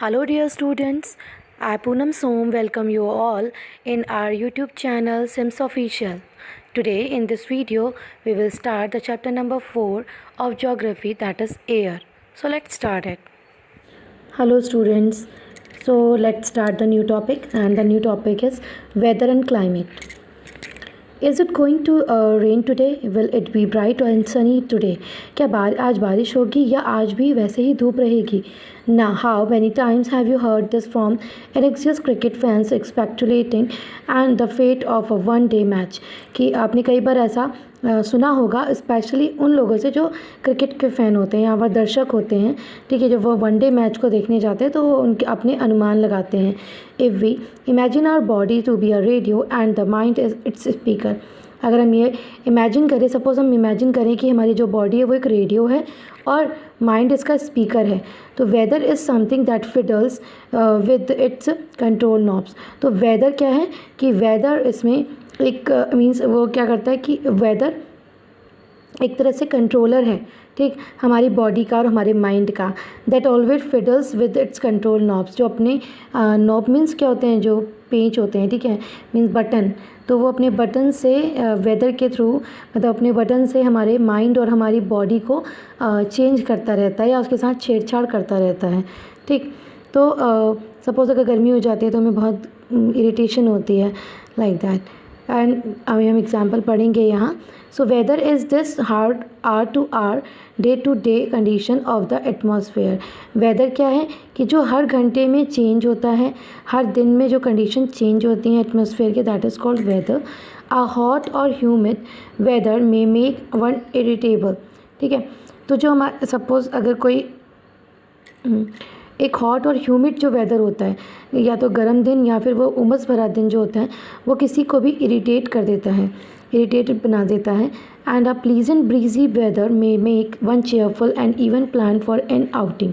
Hello dear students, I Poonam Som welcome you all in our YouTube channel Sims Official. Today in this video we will start the chapter number 4 of geography, that is air. So let's start it. Hello students, so let's start the new topic, and the new topic is weather and climate. Is it going to rain today? Will it be bright and sunny today? क्या आज बारिश होगी या आज भी वैसे ही धूप रहेगी? Now, how many times have you heard this from anxious cricket fans speculating and the fate of a one-day match? कि आपने कई बार ऐसा सुना होगा, स्पेशली उन लोगों से जो क्रिकेट के फ़ैन होते हैं या वह दर्शक होते हैं, ठीक है, जब वो वनडे मैच को देखने जाते हैं तो वो उनके अपने अनुमान लगाते हैं. If we imagine our body to be a radio and the mind is its speaker. अगर हम ये इमेजिन करें, सपोज़ हम इमेजिन करें कि हमारी जो बॉडी है वो एक रेडियो है और माइंड इसका स्पीकर है, तो weather is something that fiddles with its control knobs. तो वेदर क्या है कि वेदर इसमें एक मीन्स वो क्या करता है कि वेदर एक तरह से कंट्रोलर है, ठीक, हमारी बॉडी का और हमारे माइंड का. That always fiddles with its control knobs. जो अपने नॉब मीन्स क्या होते हैं, जो पेंच होते हैं, ठीक है, मीन्स बटन. तो वो अपने बटन से वेदर के थ्रू, मतलब अपने बटन से हमारे माइंड और हमारी बॉडी को चेंज करता रहता है या उसके साथ छेड़छाड़ करता रहता है, ठीक. तो सपोज़ अगर गर्मी हो जाती है तो हमें बहुत इरिटेशन होती है, लाइक दैट. एंड अभी हम एग्जांपल पढ़ेंगे यहाँ. सो वेदर इज़ दिस हार्ड आर to hour day to day condition of the atmosphere. Weather क्या है कि जो हर घंटे में चेंज होता है, हर दिन में जो कंडीशन चेंज होती हैं एटमॉस्फेयर के, that is called weather. A hot और humid weather may make one irritable. ठीक है, तो जो हमारा सपोज़ अगर कोई एक हॉट और ह्यूमिड जो वेदर होता है, या तो गर्म दिन या फिर वो उमस भरा दिन जो होता है, वो किसी को भी इरिटेट कर देता है, इरिटेटेड बना देता है. And a pleasant breezy weather may make one cheerful and even plan for an outing.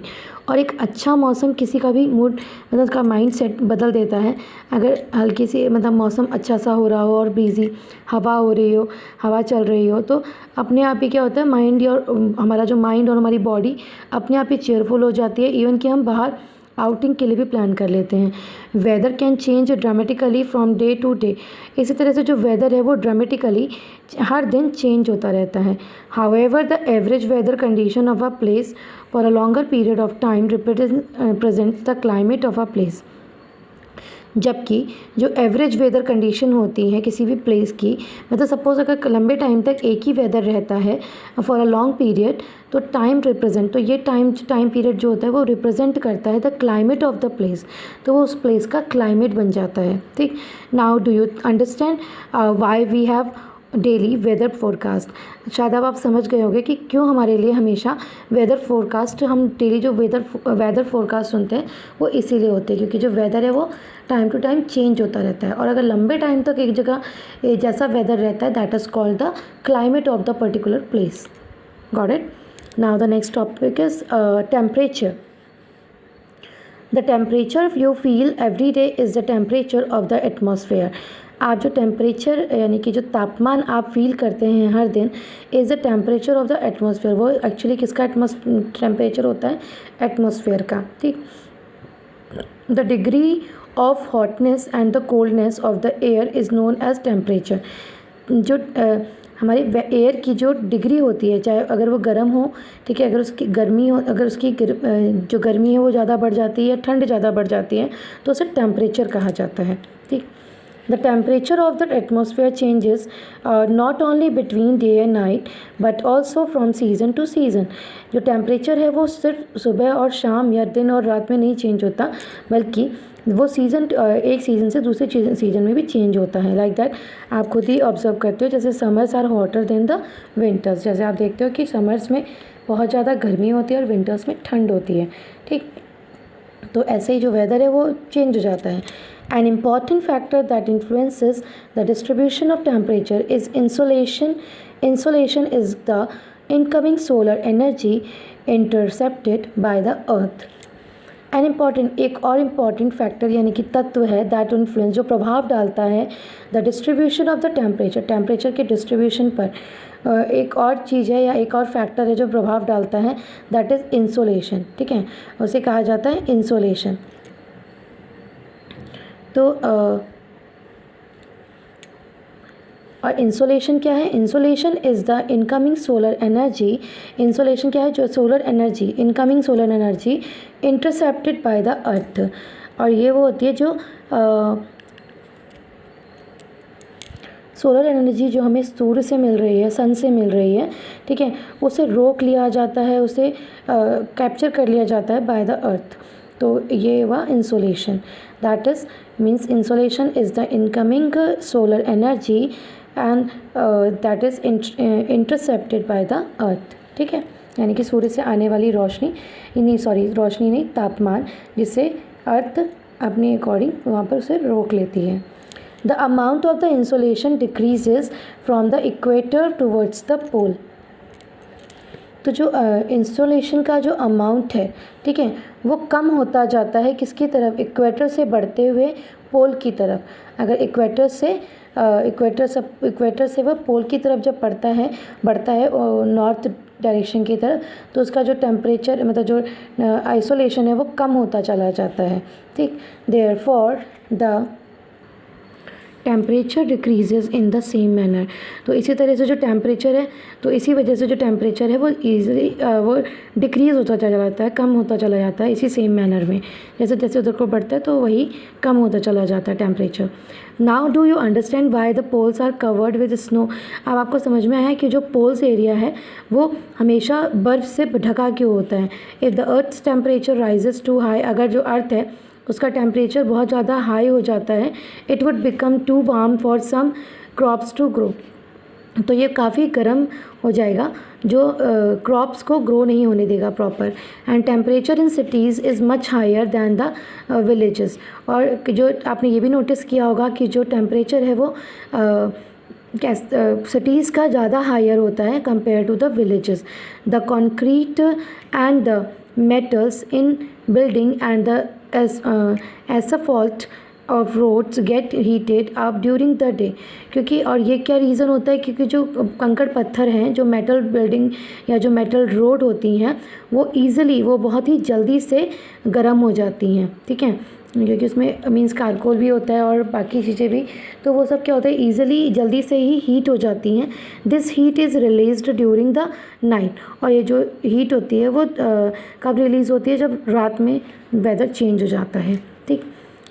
और एक अच्छा मौसम किसी का भी मूड, मतलब उसका माइंड सेट बदल देता है. अगर हल्की सी मतलब मौसम अच्छा सा हो रहा हो और ब्रीजी हवा हो रही हो, हवा चल रही हो, तो अपने आप ही क्या होता है, माइंड और हमारा जो माइंड और हमारी बॉडी अपने आप ही चेयरफुल हो जाती है. इवन कि हम बाहर आउटिंग के लिए भी प्लान कर लेते हैं. Weather can change dramatically from day to day. इसी तरह से जो वेदर है वो ड्रामेटिकली हर दिन चेंज होता रहता है. However the average weather condition of a place for a longer period of time represents the climate of a place. जबकि जो एवरेज वेदर कंडीशन होती है किसी भी प्लेस की, मतलब सपोज़ अगर लंबे टाइम तक एक ही वेदर रहता है फॉर अ लॉन्ग पीरियड, तो टाइम रिप्रेजेंट, तो ये टाइम पीरियड जो होता है वो रिप्रेजेंट करता है the climate of the place. तो वो उस प्लेस का क्लाइमेट बन जाता है, ठीक. Now do you understand why we have daily weather forecast. शायद अब आप समझ गए होंगे कि क्यों हमारे लिए हमेशा वेदर फोरकास्ट, हम डेली जो वेदर फोरकास्ट सुनते हैं वो इसीलिए होते हैं क्योंकि जो वेदर है वो टाइम टू टाइम चेंज होता रहता है. और अगर लंबे टाइम तक एक जगह जैसा वेदर रहता है, that is called the climate of the particular place. Got it. Now the next topic is temperature. The temperature you feel every day is the temperature of the atmosphere. आप जो temperature यानी कि जो तापमान आप feel करते हैं हर दिन, is the temperature of the atmosphere. वो एक्चुअली किसका टेम्परेचर होता है, एटमॉस्फेयर का, ठीक. The degree of hotness and the coldness of the air is known as temperature. जो हमारी एयर की जो डिग्री होती है, चाहे अगर वो गर्म हो, ठीक है, अगर उसकी गर्मी हो, अगर उसकी जो गर्मी है वो ज़्यादा बढ़ जाती है या ठंड ज़्यादा बढ़ जाती है, तो उसे टेम्परेचर कहा जाता है, ठीक. The temperature of the atmosphere changes not only between day and night but also from season to season. जो टेम्परेचर है वो सिर्फ सुबह और शाम या दिन और रात में नहीं चेंज होता, बल्कि वो सीज़न एक सीज़न से दूसरे सीज़न में भी चेंज होता है. लाइक दैट आप खुद ही ऑब्जर्व करते हो, जैसे summers are hotter than the winters. जैसे आप देखते हो कि समर्स में बहुत ज़्यादा गर्मी होती है और विंटर्स में ठंड होती है, ठीक. तो ऐसे ही जो वेदर है वो चेंज हो जाता है. An important factor that influences the distribution of temperature is insolation. Insolation is the incoming solar energy intercepted by the earth. एक और इम्पॉर्टेंट फैक्टर यानी कि तत्व है दैट इन्फ्लुएंस, जो प्रभाव डालता है the distribution of the temperature, temperature के डिस्ट्रीब्यूशन पर. एक और चीज़ है या एक और फैक्टर है जो प्रभाव डालता है, दैट इज़ इंसोलेशन। ठीक है, उसे कहा जाता है इंसोलेशन। तो और इंसोलेशन क्या है? Insolation is the incoming solar energy. Insolation क्या है? जो solar energy, incoming solar energy intercepted by the earth. और ये वो होती है जो सोलर एनर्जी जो हमें सूर्य से मिल रही है, सन से मिल रही है, ठीक है, उसे रोक लिया जाता है, उसे कैप्चर कर लिया जाता है बाय द अर्थ। तो ये हुआ insolation. That is means insolation is the incoming solar energy and that is intercepted by the earth. ठीक है, यानी कि सूर्य से आने वाली रोशनी, नहीं सॉरी रोशनी नहीं, तापमान, जिसे अर्थ अपने अकॉर्डिंग वहाँ पर उसे रोक लेती है। The amount of the insolation decreases from the equator towards the pole। तो जो इंसोलेशन का जो अमाउंट है, ठीक है, वो कम होता जाता है किसकी तरफ? इक्वेटर से बढ़ते हुए पोल की तरफ। अगर इक्वेटर से वह पोल की तरफ जब बढ़ता है नॉर्थ डायरेक्शन की तरफ, तो उसका जो टेम्परेचर मतलब जो आइसोलेशन है वो कम होता चला जाता है। ठीक, therefore the temperature decreases in the same manner. तो इसी तरह से जो टेम्परेचर है, तो इसी वजह से जो टेम्परेचर है वो ईजिली वो डिक्रीज़ होता चला जाता है, कम होता चला जाता है इसी सेम मैनर में। जैसे जैसे उधर को बढ़ता है तो वही कम होता चला जाता है temperature. Now do you understand why the poles are covered with snow. अब आपको समझ में आया कि जो पोल्स एरिया है वो हमेशा बर्फ़ से ढका क्यों होता है। If the earth's temperature rises too high, अगर जो अर्थ है उसका टेम्परेचर बहुत ज़्यादा हाई हो जाता है, it would become too warm for some crops to grow. तो ये काफ़ी गर्म हो जाएगा, जो क्रॉप्स को ग्रो नहीं होने देगा proper. And temperature in cities is much higher than the villages. और जो आपने ये भी नोटिस किया होगा कि जो टेम्परेचर है वो सिटीज़ का ज़्यादा हायर होता है compare to the villages. The concrete and the metals in building and the asphalt of roads get heated up during the day। क्योंकि और ये क्या रीज़न होता है? क्योंकि जो कंकड़ पत्थर हैं, जो मेटल बिल्डिंग या जो मेटल रोड होती हैं, वो ईज़िली, वो बहुत ही जल्दी से गर्म हो जाती हैं। ठीक है, क्योंकि उसमें मीन्स कार्कोल भी होता है और बाकी चीज़ें भी, तो वो सब क्या होता है, ईज़िली जल्दी से ही हीट हो जाती हैं। This heat is released during the night. और ये जो हीट होती है वो कब रिलीज़ होती है? जब रात में वेदर चेंज हो जाता है। ठीक,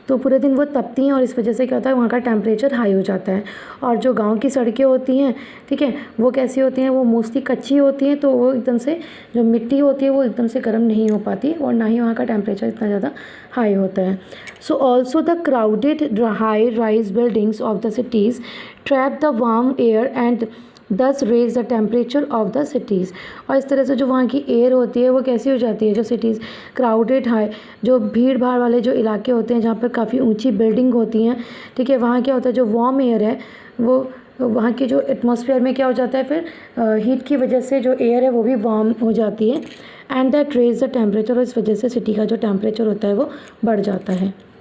तो पूरे दिन वो तपती हैं और इस वजह से क्या होता है, वहाँ का टेम्परेचर हाई हो जाता है। और जो गांव की सड़कें होती हैं, ठीक है, वो कैसी होती हैं? वो मोस्टली कच्ची होती हैं, तो वो एकदम से जो मिट्टी होती है वो एकदम से गर्म नहीं हो पाती और ना ही वहाँ का टेम्परेचर इतना ज़्यादा हाई होता है। So also the crowded high rise buildings of the cities trap the warm air and thus raise the temperature of the cities. और इस तरह से जो वहाँ की एयर होती है वो कैसी हो जाती है? जो सिटीज़ क्राउडेड हाई, जो भीड़ भाड़ वाले जो इलाके होते हैं जहाँ पर काफ़ी ऊंची बिल्डिंग होती हैं, ठीक है, वहाँ क्या होता है, जो वार्म एयर है वो वहाँ के जो एटमॉस्फेयर में क्या हो जाता है, फिर हीट की वजह से जो एयर है वो भी वार्म हो जाती है and that raise the temperature. और इस वजह से सिटी का जो टेम्परेचर होता है वो बढ़ जाता है।